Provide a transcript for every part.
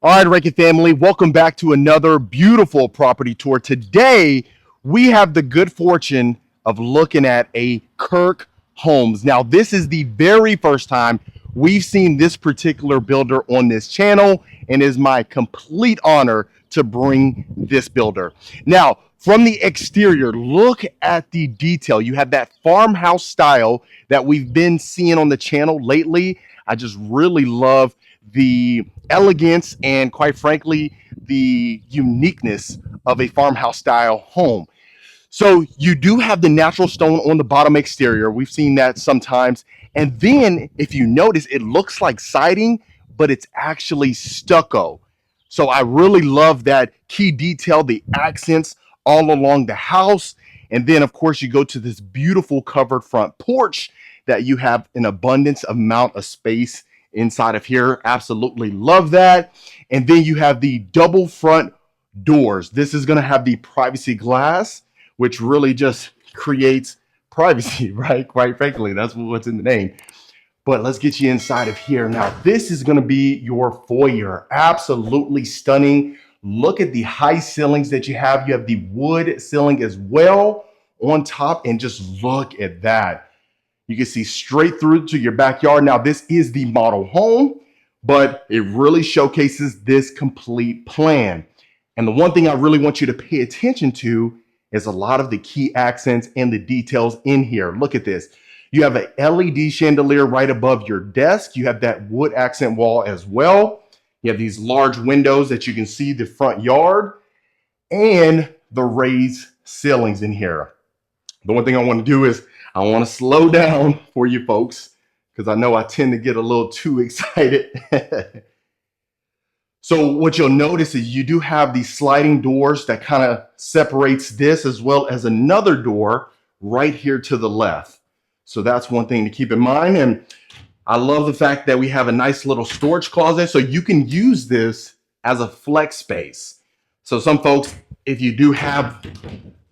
All right, Rankin family, welcome back to another beautiful property tour. Today, we have the good fortune of looking at a Kurk Homes. Now, this is the very first time we've seen this particular builder on this channel, and it is my complete honor to bring this builder. Now, from the exterior, look at the detail. You have that farmhouse style that we've been seeing on the channel lately. I just really love the elegance and, quite frankly, the uniqueness of a farmhouse style home. So you do have the natural stone on the bottom exterior. We've seen that sometimes. And then if you notice, it looks like siding, but it's actually stucco. So I really love that key detail, the accents all along the house. And then, of course, you go to this beautiful covered front porch that you have an abundance amount of space inside of here. Absolutely love that. And then you have the double front doors. This is going to have the privacy glass, which really just creates privacy, right? Quite frankly, that's what's in the name. But let's get you inside of here. Now, this is going to be your foyer. Absolutely stunning. Look at the high ceilings that you have. You have the wood ceiling as well on top, and just look at that. You can see straight through to your backyard. Now, this is the model home, but it really showcases this complete plan. And the one thing I really want you to pay attention to is a lot of the key accents and the details in here. Look at this. You have an LED chandelier right above your desk. You have that wood accent wall as well. You have these large windows that you can see the front yard and the raised ceilings in here. The one thing I want to do is I want to slow down for you folks because I know I tend to get a little too excited. So what you'll notice is you do have these sliding doors that kind of separates this, as well as another door right here to the left. So that's one thing to keep in mind. And I love the fact that we have a nice little storage closet, so you can use this as a flex space. So some folks, if you do have,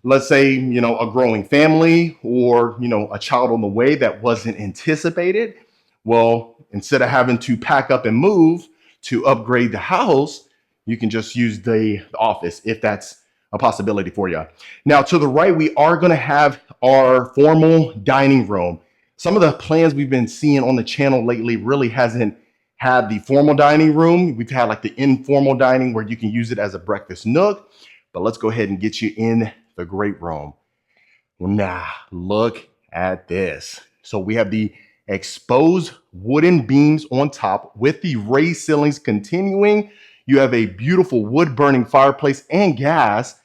let's say, a growing family or, a child on the way that wasn't anticipated, well, instead of having to pack up and move to upgrade the house, you can just use the office if that's a possibility for you. Now, to the right, we are going to have our formal dining room. Some of the plans we've been seeing on the channel lately really hasn't had the formal dining room. We've had like the informal dining where you can use it as a breakfast nook. But let's go ahead and get you in the great room. Well, now look at this. So we have the exposed wooden beams on top with the raised ceilings continuing. You have a beautiful wood burning fireplace and gas.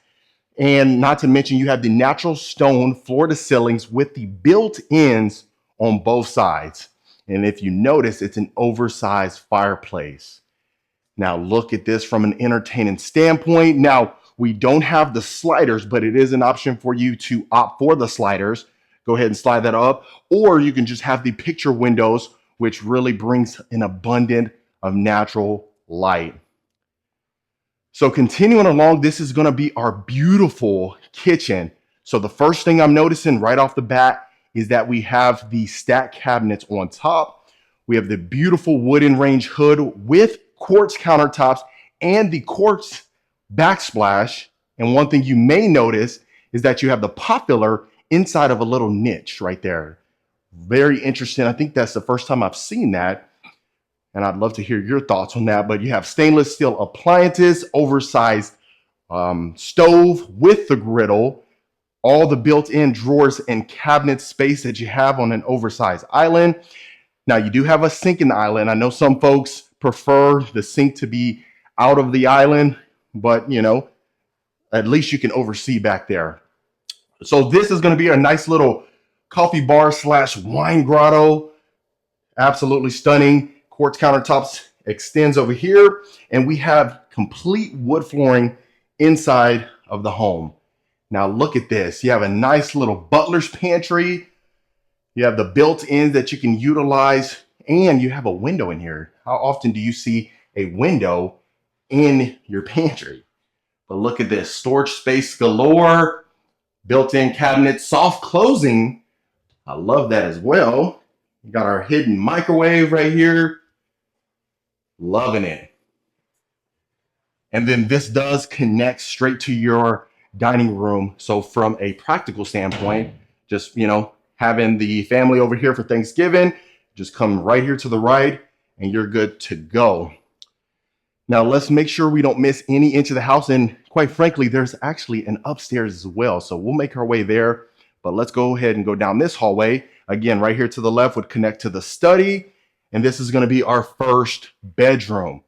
And not to mention, you have the natural stone floor to ceilings with the built-ins on both sides. And if you notice, it's an oversized fireplace. Now look at this from an entertaining standpoint. Now, we don't have the sliders, but it is an option for you to opt for the sliders. Go ahead and slide that up. Or you can just have the picture windows, which really brings an abundance of natural light. So continuing along, this is going to be our beautiful kitchen. So the first thing I'm noticing right off the bat is that we have the stack cabinets on top. We have the beautiful wooden range hood with quartz countertops and the quartz backsplash. And one thing you may notice is that you have the pot filler inside of a little niche right there. Very interesting. I think that's the first time I've seen that. And I'd love to hear your thoughts on that. But you have stainless steel appliances, oversized stove with the griddle, all the built-in drawers and cabinet space that you have on an oversized island. Now you do have a sink in the island. I know some folks prefer the sink to be out of the island, but at least you can oversee back there. So this is going to be a nice little coffee bar / wine grotto. Absolutely stunning. Quartz countertops extends over here, and we have complete wood flooring inside of the home. Now look at this. You have a nice little butler's pantry. You have the built-ins that you can utilize, and you have a window in here. How often do you see a window in your pantry? But look at this, storage space galore, built-in cabinet, soft closing. I love that as well. We got our hidden microwave right here. Loving it. And then this does connect straight to your dining room. So from a practical standpoint, just, having the family over here for Thanksgiving, just come right here to the right and you're good to go. Now let's make sure we don't miss any inch of the house. And quite frankly, there's actually an upstairs as well. So we'll make our way there, but let's go ahead and go down this hallway. Again, right here to the left would connect to the study. And this is going to be our first bedroom.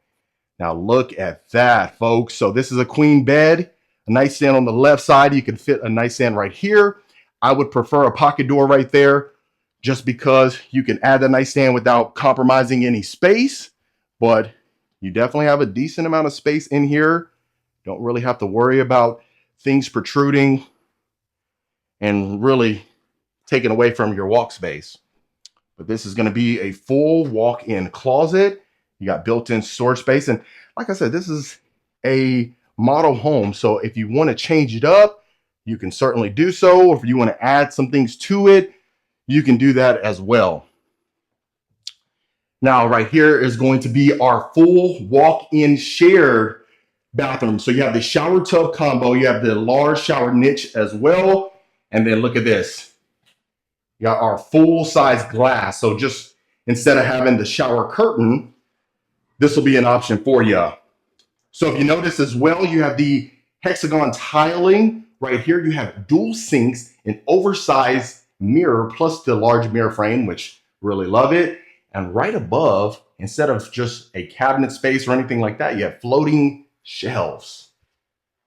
Now look at that, folks. So this is a queen bed, a nightstand on the left side. You can fit a nightstand right here. I would prefer a pocket door right there just because you can add the nightstand without compromising any space. But you definitely have a decent amount of space in here. Don't really have to worry about things protruding and really taken away from your walk space. But this is going to be a full walk-in closet. You got built-in storage space. And like I said, this is a model home. So if you want to change it up, you can certainly do so. Or if you want to add some things to it, you can do that as well. Now, right here is going to be our full walk-in shared bathroom. So you have the shower tub combo. You have the large shower niche as well. And then look at this. You got our full-size glass. So just instead of having the shower curtain, this will be an option for you. So if you notice as well, you have the hexagon tiling. Right here, you have dual sinks, an oversized mirror, plus the large mirror frame, which really love it. And right above, instead of just a cabinet space or anything like that, you have floating shelves.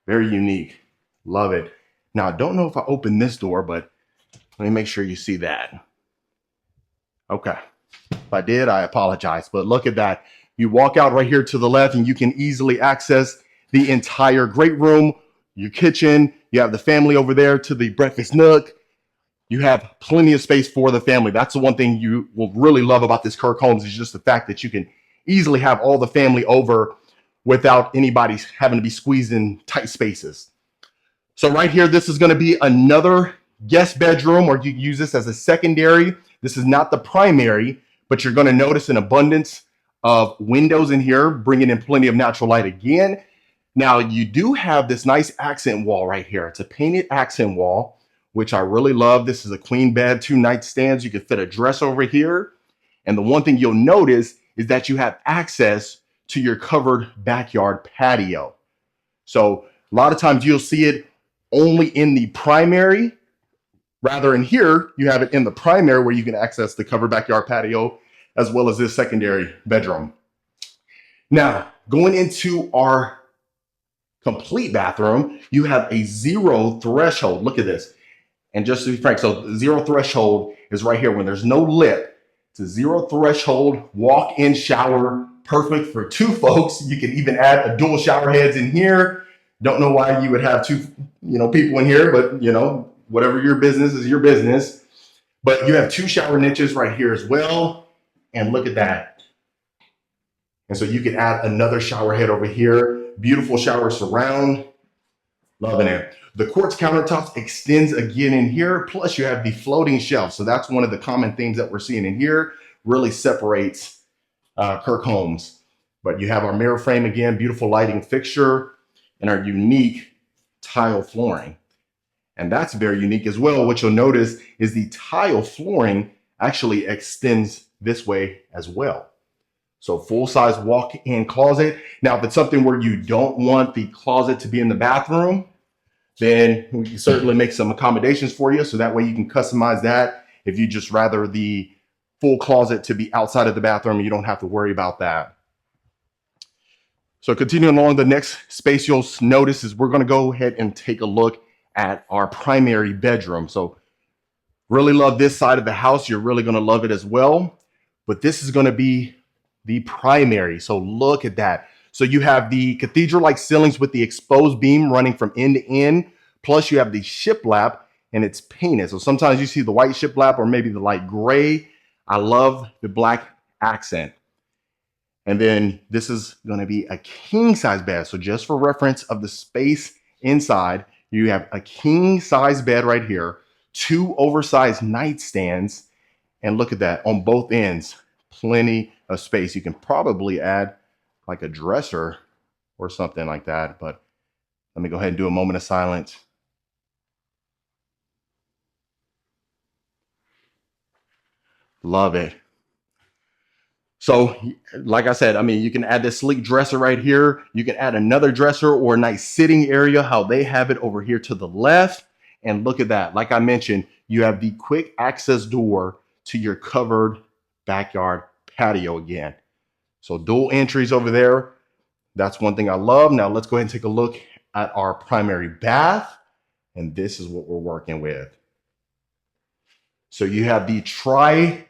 Very unique. Love it. Now, I don't know if I opened this door, but let me make sure you see that. Okay. If I did, I apologize. But look at that. You walk out right here to the left and you can easily access the entire great room, your kitchen. You have the family over there to the breakfast nook. You have plenty of space for the family. That's the one thing you will really love about this Kurk Homes is just the fact that you can easily have all the family over without anybody having to be squeezed in tight spaces. So right here, this is going to be another guest bedroom, or you can use this as a secondary. This is not the primary, but you're going to notice an abundance of windows in here, bringing in plenty of natural light again. Now, you do have this nice accent wall right here. It's a painted accent wall, which I really love. This is a queen bed, 2 nightstands. You can fit a dresser over here. And the one thing you'll notice is that you have access to your covered backyard patio. So a lot of times you'll see it only in the primary. Rather, in here, you have it in the primary where you can access the covered backyard patio as well as this secondary bedroom. Now, going into our complete bathroom, you have a 0 threshold. Look at this. And just to be frank, so 0 threshold is right here when there's no lip. It's a 0 threshold walk-in shower, perfect for 2 folks. You can even add a dual shower heads in here. Don't know why you would have 2, people in here, but whatever your business is your business. But you have 2 shower niches right here as well. And look at that. And so you can add another shower head over here. Beautiful shower surround. Loving it. The quartz countertops extends again in here. Plus you have the floating shelf. So that's one of the common themes that we're seeing in here. Really separates Kurk Homes. But you have our mirror frame again, beautiful lighting fixture, and our unique tile flooring. And that's very unique as well. What you'll notice is the tile flooring actually extends this way as well. So full-size walk-in closet. Now, if it's something where you don't want the closet to be in the bathroom, then we can certainly make some accommodations for you. So that way you can customize that. If you just rather the full closet to be outside of the bathroom, you don't have to worry about that. So continuing along, the next space you'll notice is we're going to go ahead and take a look at our primary bedroom. So really love this side of the house. You're really going to love it as well. But this is going to be the primary. So look at that. So you have the cathedral-like ceilings with the exposed beam running from end to end. Plus you have the shiplap and it's painted. So sometimes you see the white shiplap or maybe the light gray. I love the black accent. And then this is going to be a king size bed. So just for reference of the space inside, you have a king size bed right here, 2 oversized nightstands. And look at that on both ends, plenty of space. You can probably add like a dresser or something like that. But let me go ahead and do a moment of silence. Love it. So like I said, I mean, you can add this sleek dresser right here. You can add another dresser or a nice sitting area, how they have it over here to the left. And look at that. Like I mentioned, you have the quick access door to your covered backyard patio again. So dual entries over there. That's one thing I love. Now let's go ahead and take a look at our primary bath. And this is what we're working with. So you have the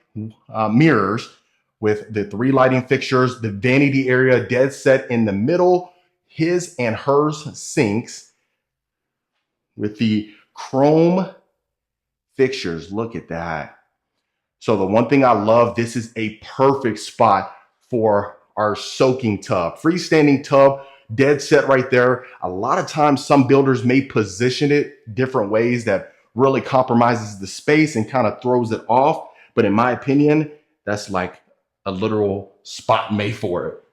mirrors with the 3 lighting fixtures, the vanity area dead set in the middle, his and hers sinks with the chrome fixtures. Look at that. So the one thing I love, this is a perfect spot for our soaking tub, freestanding tub, dead set right there. A lot of times some builders may position it different ways that really compromises the space and kind of throws it off. But in my opinion, that's like a literal spot made for it.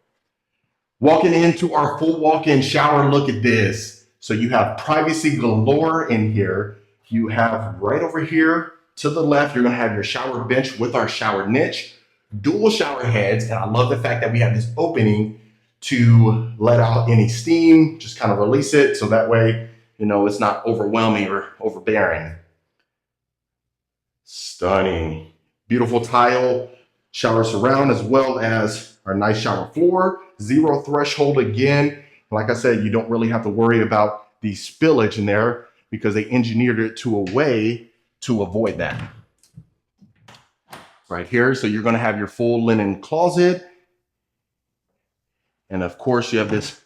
Walking into our full walk-in shower, look at this. So you have privacy galore in here. You have right over here to the left, you're gonna have your shower bench with our shower niche, dual shower heads. And I love the fact that we have this opening to let out any steam, just kind of release it. So that way, you know, it's not overwhelming or overbearing. Stunning. Beautiful tile shower surround, as well as our nice shower floor. Zero threshold again. Like I said, you don't really have to worry about the spillage in there because they engineered it to a way to avoid that. Right here, so you're gonna have your full linen closet. And of course, you have this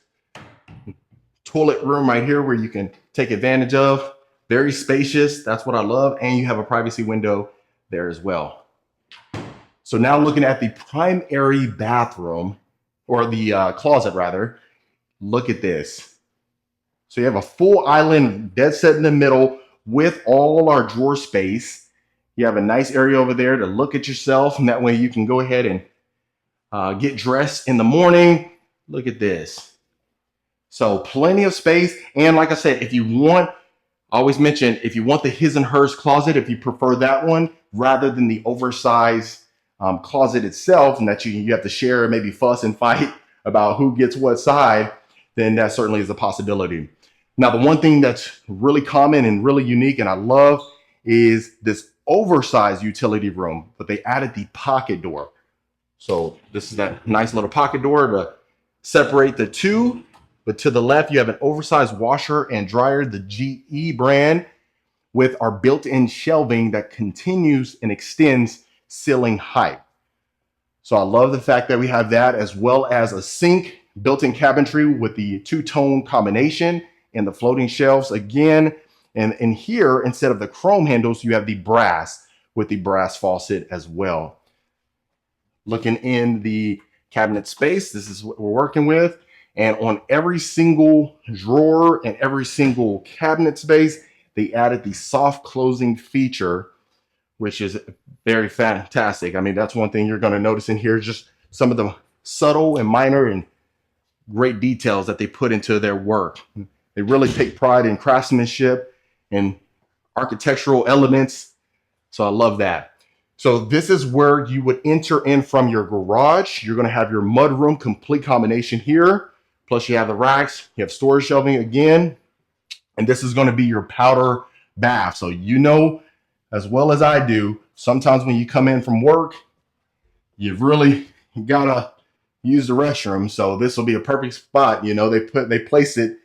toilet room right here where you can take advantage of. Very spacious, that's what I love. And you have a privacy window there as well. So now looking at the primary bathroom, or the closet rather, look at this. So you have a full island dead set in the middle with all our drawer space. You have a nice area over there to look at yourself, and that way you can go ahead and get dressed in the morning. Look at this. So plenty of space. And like I said, if you want, I always mention, if you want the his and hers closet, if you prefer that one, rather than the oversized closet itself, and that you have to share, maybe fuss and fight about who gets what side, then that certainly is a possibility. Now, the one thing that's really common and really unique and I love is this oversized utility room, but they added the pocket door. So this is that nice little pocket door to separate the two, but to the left, you have an oversized washer and dryer, the GE brand, with our built-in shelving that continues and extends ceiling height. So I love the fact that we have that, as well as a sink, built-in cabinetry with the two-tone combination and the floating shelves again. And in here, instead of the chrome handles, you have the brass with the brass faucet as well. Looking in the cabinet space, this is what we're working with. And on every single drawer and every single cabinet space, they added the soft closing feature, which is very fantastic. I mean, that's one thing you're going to notice in here, just some of the subtle and minor and great details that they put into their work. They really take pride in craftsmanship and architectural elements. So I love that. So this is where you would enter in from your garage. You're going to have your mudroom, complete combination here. Plus you have the racks, you have storage shelving again. And this is going to be your powder bath. So you know, as well as I do, sometimes when you come in from work, you really gotta use the restroom. So this will be a perfect spot. You know, they place it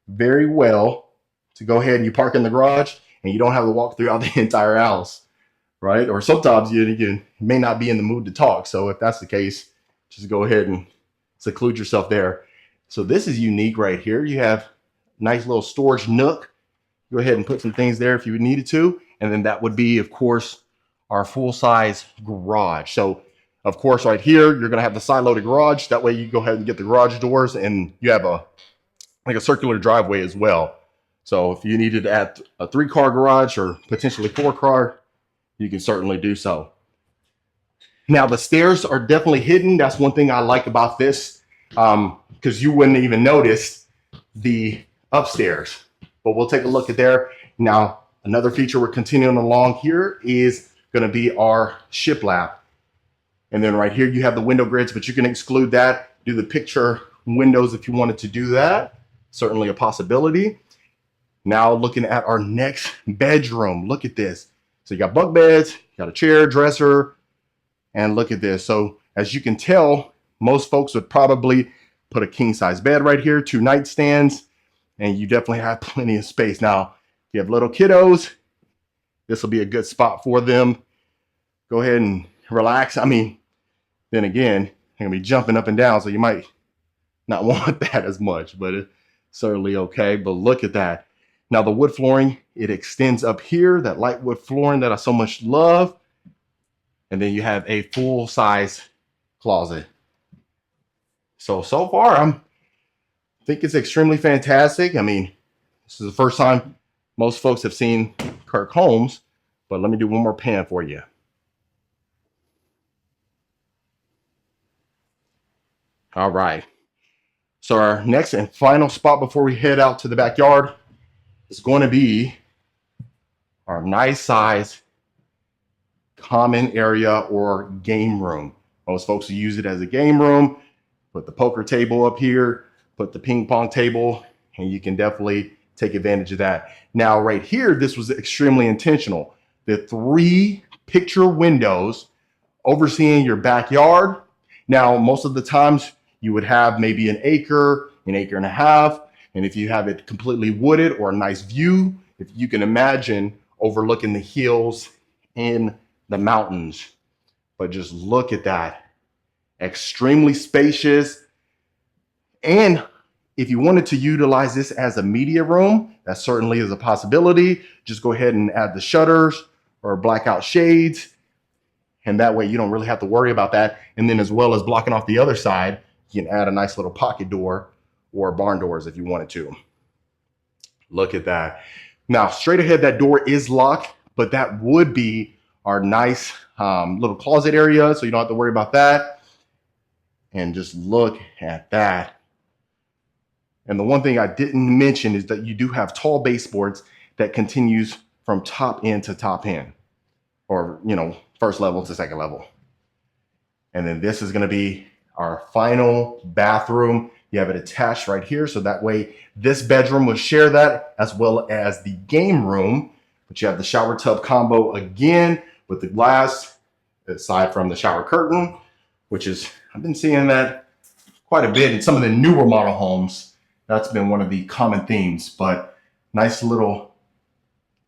very well to go ahead and you park in the garage and you don't have to walk throughout the entire house, right? Or sometimes you may not be in the mood to talk. So if that's the case, just go ahead and seclude yourself there. So this is unique right here. You have a nice little storage nook. Go ahead and put some things there if you needed to. And then that would be, of course, our full-size garage. So, of course, right here, you're going to have the side-loaded garage. That way you go ahead and get the garage doors, and you have like a circular driveway as well. So if you needed to add a 3-car garage or potentially 4-car, you can certainly do so. Now, the stairs are definitely hidden. That's one thing I like about this. because you wouldn't even notice the upstairs. But we'll take a look at there. Now, another feature we're continuing along here is going to be our shiplap. And then right here, you have the window grids, but you can exclude that. Do the picture windows if you wanted to do that. Certainly a possibility. Now looking at our next bedroom. Look at this. So you got bunk beds, you got a chair, dresser, and look at this. So as you can tell, most folks would probably put a king size bed right here, 2 nightstands, and you definitely have plenty of space. Now, if you have little kiddos, this will be a good spot for them. Go ahead and relax. I mean, then again, they're gonna be jumping up and down, so you might not want that as much, but it's certainly okay. But look at that. Now the wood flooring, it extends up here, that light wood flooring that I so much love. And then you have a full size closet. So far, I think it's extremely fantastic. I mean, this is the first time most folks have seen Kurk Homes, but let me do one more pan for you. All right. So our next and final spot before we head out to the backyard is going to be our nice size common area or game room. Most folks use it as a game room. Put the poker table up here, put the ping pong table, and you can definitely take advantage of that. Now right here, this was extremely intentional. The 3 picture windows overseeing your backyard. Now, most of the times you would have maybe an acre and a half. And if you have it completely wooded or a nice view, if you can imagine overlooking the hills in the mountains. But just look at that. Extremely spacious. And if you wanted to utilize this as a media room, that certainly is a possibility. Just go ahead and add the shutters or blackout shades. And that way you don't really have to worry about that. And then as well as blocking off the other side, you can add a nice little pocket door or barn doors if you wanted to. Look at that. Now, straight ahead, that door is locked, but that would be our nice little closet area, so you don't have to worry about that. And just look at that. And the one thing I didn't mention is that you do have tall baseboards that continues from top end to top end, or, you know, first level to second level. And then this is going to be our final bathroom. You have it attached right here, so that way this bedroom will share that as well as the game room. But you have the shower tub combo again with the glass, aside from the shower curtain, which is, I've been seeing that quite a bit in some of the newer model homes. That's been one of the common themes, but nice little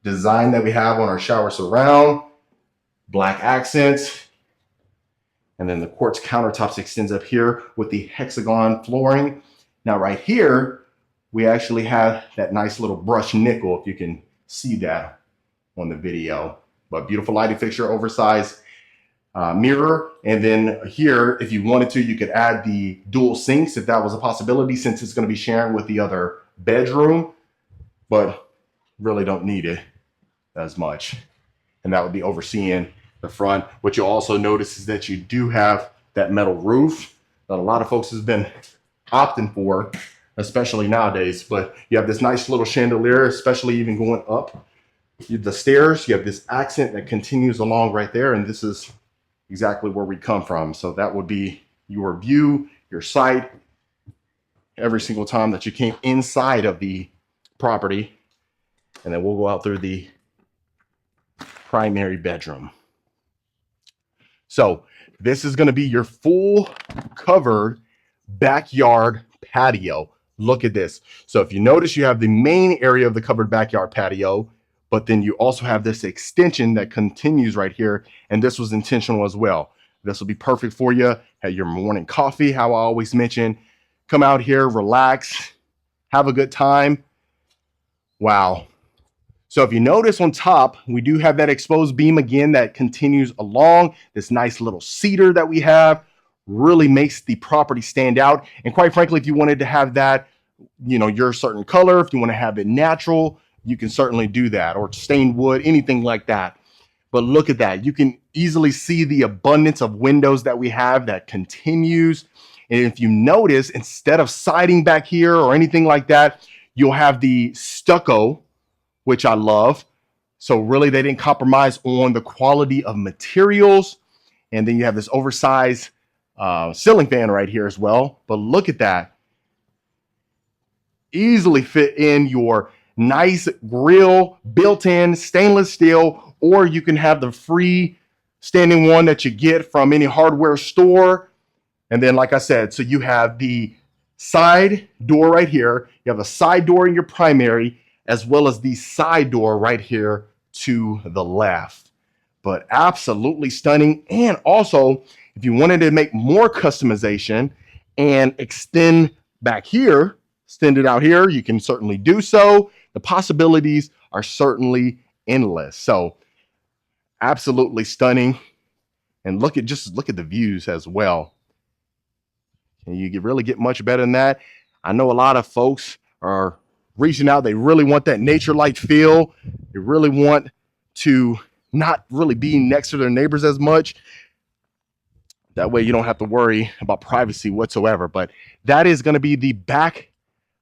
design that we have on our shower surround, black accents. And then the quartz countertops extends up here with the hexagon flooring. Now right here, we actually have that nice little brushed nickel, if you can see that on the video. But beautiful lighting fixture, oversized mirror. And then here, if you wanted to, you could add the dual sinks if that was a possibility, since it's going to be sharing with the other bedroom, but really don't need it as much. And that would be overseeing the front. What you'll also notice is that you do have that metal roof that a lot of folks has been opting for, especially nowadays. But you have this nice little chandelier, especially even going up the stairs. You have this accent that continues along right there, and this is exactly where we come from. So that would be your view, your sight, every single time that you came inside of the property. And then we'll go out through the primary bedroom. So this is going to be your full covered backyard patio. Look at this. So if you notice, you have the main area of the covered backyard patio, but then you also have this extension that continues right here. And this was intentional as well. This will be perfect for you at your morning coffee, how I always mention. Come out here, relax, have a good time. Wow. So if you notice on top, we do have that exposed beam again that continues along. This nice little cedar that we have really makes the property stand out. And quite frankly, if you wanted to have that, you know, your certain color, if you want to have it natural, you can certainly do that, or stained wood, anything like that. But look at that. You can easily see the abundance of windows that we have that continues. And if you notice, instead of siding back here or anything like that, you'll have the stucco, which I love. So really they didn't compromise on the quality of materials. And then you have this oversized ceiling fan right here as well. But look at that. Easily fit in your nice grill, built-in stainless steel, or you can have the free standing one that you get from any hardware store. And then, like I said, so you have the side door right here. You have a side door in your primary, as well as the side door right here to the left. But absolutely stunning. And also, if you wanted to make more customization and extend back here, extend it out here, you can certainly do so. The possibilities are certainly endless. So absolutely stunning. And look at the views as well. Can you really get much better than that? I know a lot of folks are reaching out. They really want that nature-like feel. They really want to not really be next to their neighbors as much. That way you don't have to worry about privacy whatsoever. But that is going to be the back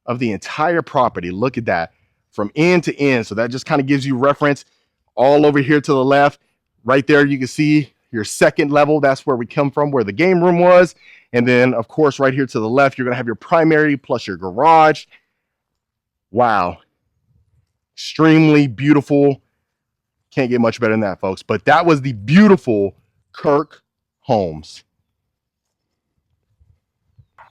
of the entire property. Look at that from end to end. So that just kind of gives you reference. All over here to the left, right there, you can see your second level. That's where we come from, where the game room was. And then, of course, right here to the left, you're going to have your primary plus your garage. Wow. Extremely beautiful. Can't get much better than that, folks. But that was the beautiful Kurk Homes.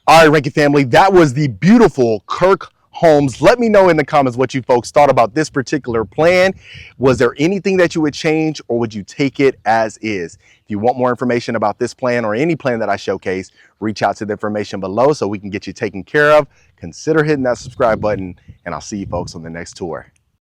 All right, Rankin family, that was the beautiful Kurk Homes. Let me know in the comments what you folks thought about this particular plan. Was there anything that you would change, or would you take it as is? If you want more information about this plan or any plan that I showcase, reach out to the information below so we can get you taken care of. Consider hitting that subscribe button, and I'll see you folks on the next tour.